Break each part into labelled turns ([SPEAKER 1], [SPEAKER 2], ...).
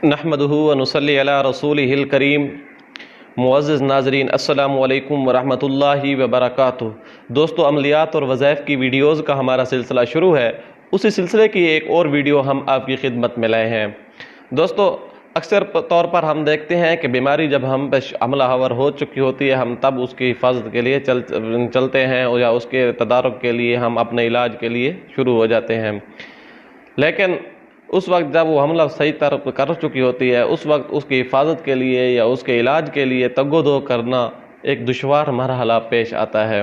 [SPEAKER 1] نحمدہ ونصلی علی رسولہ الکریم۔ معزز ناظرین، السلام علیکم ورحمۃ اللہ وبرکاتہ۔ دوستو، عملیات اور وظائف کی ویڈیوز کا ہمارا سلسلہ شروع ہے۔ اسی سلسلے کی ایک اور ویڈیو ہم آپ کی خدمت میں لائے ہیں۔ دوستو، اکثر طور پر ہم دیکھتے ہیں کہ بیماری جب ہم پہ حملہ آور ہو چکی ہوتی ہے، ہم تب اس کی حفاظت کے لیے چلتے ہیں یا اس کے تدارک کے لیے ہم اپنے علاج کے لیے شروع ہو جاتے ہیں۔ لیکن اس وقت جب وہ حملہ صحیح طرح کر چکی ہوتی ہے، اس وقت اس کی حفاظت کے لیے یا اس کے علاج کے لیے تگ و دو کرنا ایک دشوار مرحلہ پیش آتا ہے۔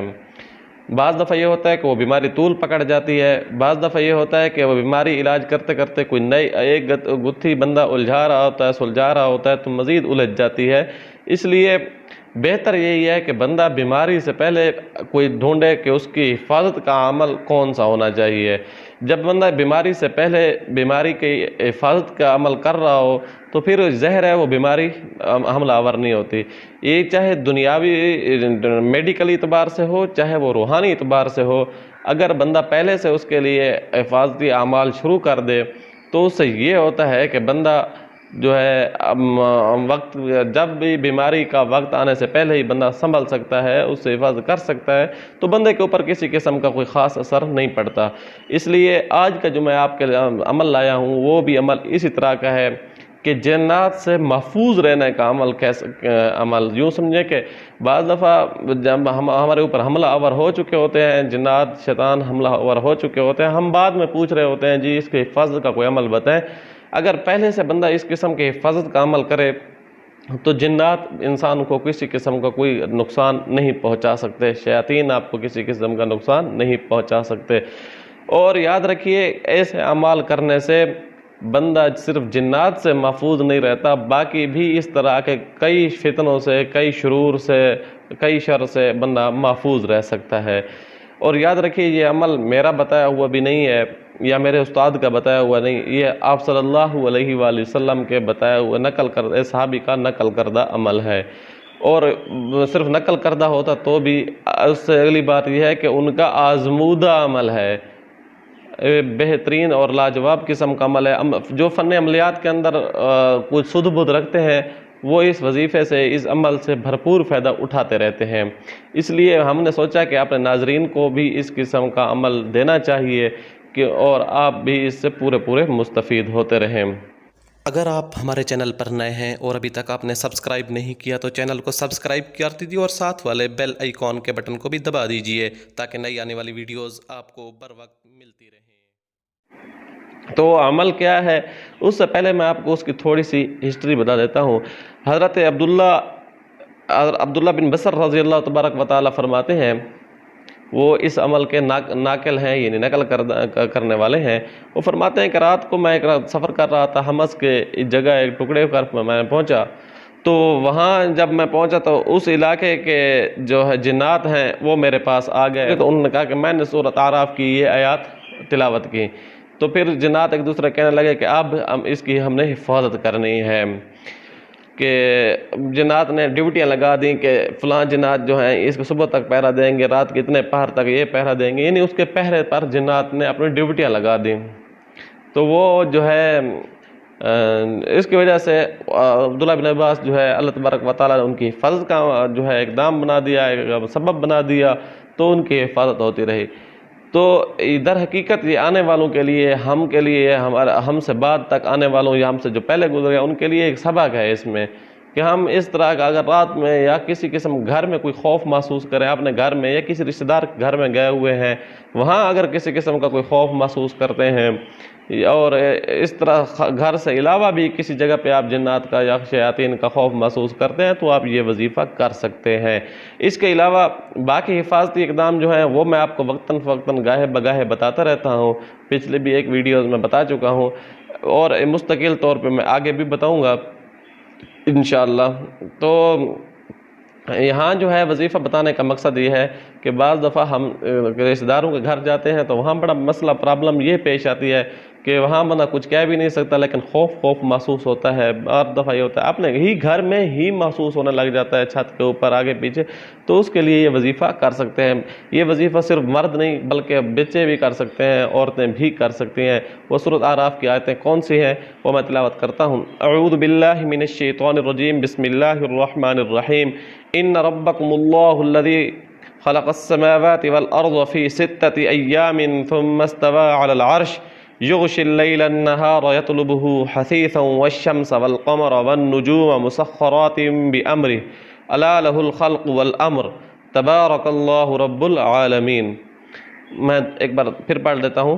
[SPEAKER 1] بعض دفعہ یہ ہوتا ہے کہ وہ بیماری طول پکڑ جاتی ہے، بعض دفعہ یہ ہوتا ہے کہ وہ بیماری علاج کرتے کرتے کوئی نئی ایک گتھی بندہ الجھا رہا ہوتا ہے، سلجھا رہا ہوتا ہے تو مزید الجھ جاتی ہے۔ اس لیے بہتر یہی ہے کہ بندہ بیماری سے پہلے کوئی ڈھونڈے کہ اس کی حفاظت کا عمل کون سا ہونا چاہیے۔ جب بندہ بیماری سے پہلے بیماری کی حفاظت کا عمل کر رہا ہو تو پھر زہر ہے وہ بیماری حملہ آور نہیں ہوتی۔ یہ چاہے دنیاوی میڈیکل اعتبار سے ہو، چاہے وہ روحانی اعتبار سے ہو، اگر بندہ پہلے سے اس کے لیے حفاظتی اعمال شروع کر دے تو اس سے یہ ہوتا ہے کہ بندہ جو ہے وقت جب بھی بیماری کا وقت آنے سے پہلے ہی بندہ سنبھل سکتا ہے، اس سے حفاظت کر سکتا ہے، تو بندے کے اوپر کسی قسم کا کوئی خاص اثر نہیں پڑتا۔ اس لیے آج کا جو میں آپ کے عمل لایا ہوں وہ بھی عمل اسی طرح کا ہے کہ جنات سے محفوظ رہنے کا عمل یوں سمجھے کہ بعض دفعہ جب ہمارے اوپر حملہ آور ہو چکے ہوتے ہیں، جنات شیطان حملہ آور ہو چکے ہوتے ہیں، ہم بعد میں پوچھ رہے ہوتے ہیں جی اس کی حفاظت کا کوئی عمل بتائیں۔ اگر پہلے سے بندہ اس قسم کی حفاظت کا عمل کرے تو جنات انسان کو کسی قسم کا کوئی نقصان نہیں پہنچا سکتے، شیاطین آپ کو کسی قسم کا نقصان نہیں پہنچا سکتے۔ اور یاد رکھیے، ایسے اعمال کرنے سے بندہ صرف جنات سے محفوظ نہیں رہتا، باقی بھی اس طرح کے کئی فتنوں سے، کئی شرور سے، کئی شر سے بندہ محفوظ رہ سکتا ہے۔ اور یاد رکھیے، یہ عمل میرا بتایا ہوا بھی نہیں ہے یا میرے استاد کا بتایا ہوا نہیں، یہ آپ صلی اللہ علیہ وآلہ وسلم کے بتایا ہوا صحابی کا نقل کردہ عمل ہے۔ اور صرف نقل کردہ ہوتا تو بھی اس سے اگلی بات یہ ہے کہ ان کا آزمودہ عمل ہے، بہترین اور لاجواب قسم کا عمل ہے۔ جو فن عملیات کے اندر کچھ سدھ بدھ رکھتے ہیں وہ اس وظیفے سے، اس عمل سے بھرپور فائدہ اٹھاتے رہتے ہیں۔ اس لیے ہم نے سوچا کہ اپنے ناظرین کو بھی اس قسم کا عمل دینا چاہیے کہ اور آپ بھی اس سے پورے مستفید ہوتے رہیں۔
[SPEAKER 2] اگر آپ ہمارے چینل پر نئے ہیں اور ابھی تک آپ نے سبسکرائب نہیں کیا تو چینل کو سبسکرائب کر دیجیے اور ساتھ والے بیل آئیکن کے بٹن کو بھی دبا دیجیے تاکہ نئی آنے والی ویڈیوز آپ کو بر وقت ملتی رہیں۔
[SPEAKER 1] تو عمل کیا ہے، اس سے پہلے میں آپ کو اس کی تھوڑی سی ہسٹری بتا دیتا ہوں۔ حضرت عبداللہ بن بصر رضی اللہ تبارک و تعالیٰ فرماتے ہیں، وہ اس عمل کے ناقل ہیں، یعنی نقل کرنے والے ہیں۔ وہ فرماتے ہیں کہ رات کو میں ایک سفر کر رہا تھا، حمص کے جگہ ایک ٹکڑے پر میں پہنچا، تو وہاں جب میں پہنچا تو اس علاقے کے جو ہے جنات ہیں وہ میرے پاس آ گئے، تو انہوں نے کہا کہ میں نے سورۃ اعراف کی یہ آیات تلاوت کی۔ تو پھر جنات ایک دوسرے کہنے لگے کہ اب اس کی ہم نے حفاظت کرنی ہے، کہ جنات نے ڈیوٹیاں لگا دیں کہ فلاں جنات جو ہیں اس کو صبح تک پہرا دیں گے، رات کے اتنے پہر تک یہ پہرا دیں گے، یعنی اس کے پہرے پر جنات نے اپنی ڈیوٹیاں لگا دیں۔ تو وہ جو ہے اس کی وجہ سے عبداللہ بن عباس جو ہے اللہ تبارک و تعالیٰ نے ان کی حفاظت کا جو ہے اقدام بنا دیا، ایک سبب بنا دیا، تو ان کی حفاظت ہوتی رہی۔ تو در حقیقت یہ آنے والوں کے لیے، ہم کے لیے، ہم سے بعد تک آنے والوں یا ہم سے جو پہلے گزرے ان کے لیے ایک سبق ہے اس میں کہ ہم اس طرح کا اگر رات میں یا کسی قسم گھر میں کوئی خوف محسوس کریں، اپنے گھر میں یا کسی رشتہ دار کے گھر میں گئے ہوئے ہیں، وہاں اگر کسی قسم کا کوئی خوف محسوس کرتے ہیں اور اس طرح گھر سے علاوہ بھی کسی جگہ پہ آپ جنات کا یا شیاطین کا خوف محسوس کرتے ہیں تو آپ یہ وظیفہ کر سکتے ہیں۔ اس کے علاوہ باقی حفاظتی اقدام جو ہیں وہ میں آپ کو وقتاً فوقتاً گاہے بگاہے بتاتا رہتا ہوں، پچھلے بھی ایک ویڈیوز میں بتا چکا ہوں اور مستقل طور پہ میں آگے بھی بتاؤں گا انشاءاللہ۔ تو یہاں جو ہے وظیفہ بتانے کا مقصد یہ ہے کہ بعض دفعہ ہم رشتہ داروں کے گھر جاتے ہیں تو وہاں بڑا مسئلہ پرابلم یہ پیش آتی ہے کہ وہاں بندہ کچھ کہہ بھی نہیں سکتا، لیکن خوف محسوس ہوتا ہے، اور دفعہ یہ ہوتا ہے اپنے ہی گھر میں ہی محسوس ہونے لگ جاتا ہے، چھت کے اوپر آگے پیچھے، تو اس کے لیے یہ وظیفہ کر سکتے ہیں۔ یہ وظیفہ صرف مرد نہیں بلکہ بچے بھی کر سکتے ہیں، عورتیں بھی کر سکتی ہیں۔ وہ سورۃ اعراف کی آیتیں کون سی ہیں وہ میں تلاوت کرتا ہوں۔ اعوذ باللہ من الشیطان الرجیم، بسم اللہ الرحمن الرحیم۔ ان ربکم اللہ الذی خلق السماوات والارض فی 6 ایام ثم استوى علی العرش یغشی اللیل النہار یطلبہ حثیثا والشمس والقمر والنجوم مسخرات بامرہ الا لہ الخلق والامر تبارک اللہ رب العالمین۔ میں ایک بار پھر پڑھ دیتا ہوں۔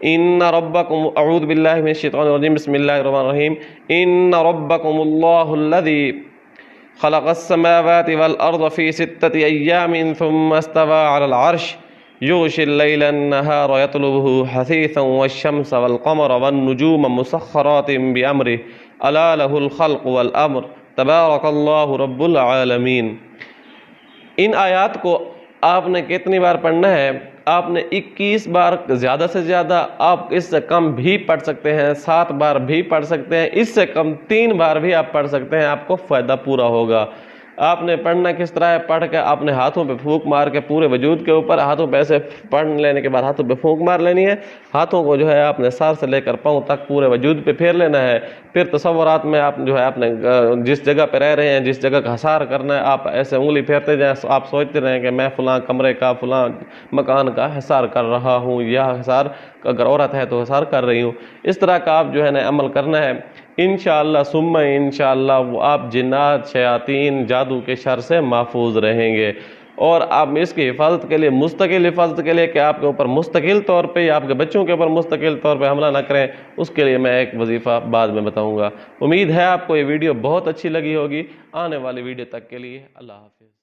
[SPEAKER 1] ان ربکم، اعوذ باللہ من الشیطان الرجیم، بسم اللہ الرحمن الرحیم۔ ان ربکم اللہ الذی خلق السماوات والارض فی 6 ایام ثم استوى علی العرش یغشی اللیل النہار یطلبہ حثیثا والشمس والقمر والنجوم مسخرات بامرہ الا لہ الخلق والامر تبارک اللہ رب العالمین۔ ان آیات کو آپ نے کتنی بار پڑھنا ہے؟ آپ نے 21 بار، زیادہ سے زیادہ آپ اس سے کم بھی پڑھ سکتے ہیں، 7 بار بھی پڑھ سکتے ہیں، اس سے کم 3 بار بھی آپ پڑھ سکتے ہیں، آپ کو فائدہ پورا ہوگا۔ آپ نے پڑھنا کس طرح ہے؟ پڑھ کے آپ نے ہاتھوں پہ پھونک مار کے پورے وجود کے اوپر، ہاتھوں پہ ایسے پڑھ لینے کے بعد ہاتھوں پہ پھونک مار لینی ہے، ہاتھوں کو جو ہے آپ نے سر سے لے کر پاؤں تک پورے وجود پہ پھیر لینا ہے۔ پھر تصورات میں آپ جو ہے آپ نے جس جگہ پہ رہ رہے ہیں، جس جگہ کا حصار کرنا ہے، آپ ایسے انگلی پھیرتے جائیں، آپ سوچتے رہیں کہ میں فلاں کمرے کا، فلاں مکان کا حصار کر رہا ہوں، یا حصار اگر عورت ہے تو حصار کر رہی ہوں۔ اس طرح کا آپ جو ہے نا عمل کرنا ہے، انشاءاللہ ثم انشاءاللہ وہ آپ جنات، شیاطین، جادو کے شر سے محفوظ رہیں گے۔ اور آپ اس کی حفاظت کے لیے، مستقل حفاظت کے لیے کہ آپ کے اوپر مستقل طور پہ یا آپ کے بچوں کے اوپر مستقل طور پہ حملہ نہ کریں، اس کے لیے میں ایک وظیفہ بعد میں بتاؤں گا۔ امید ہے آپ کو یہ ویڈیو بہت اچھی لگی ہوگی۔ آنے والی ویڈیو تک کے لیے اللہ حافظ۔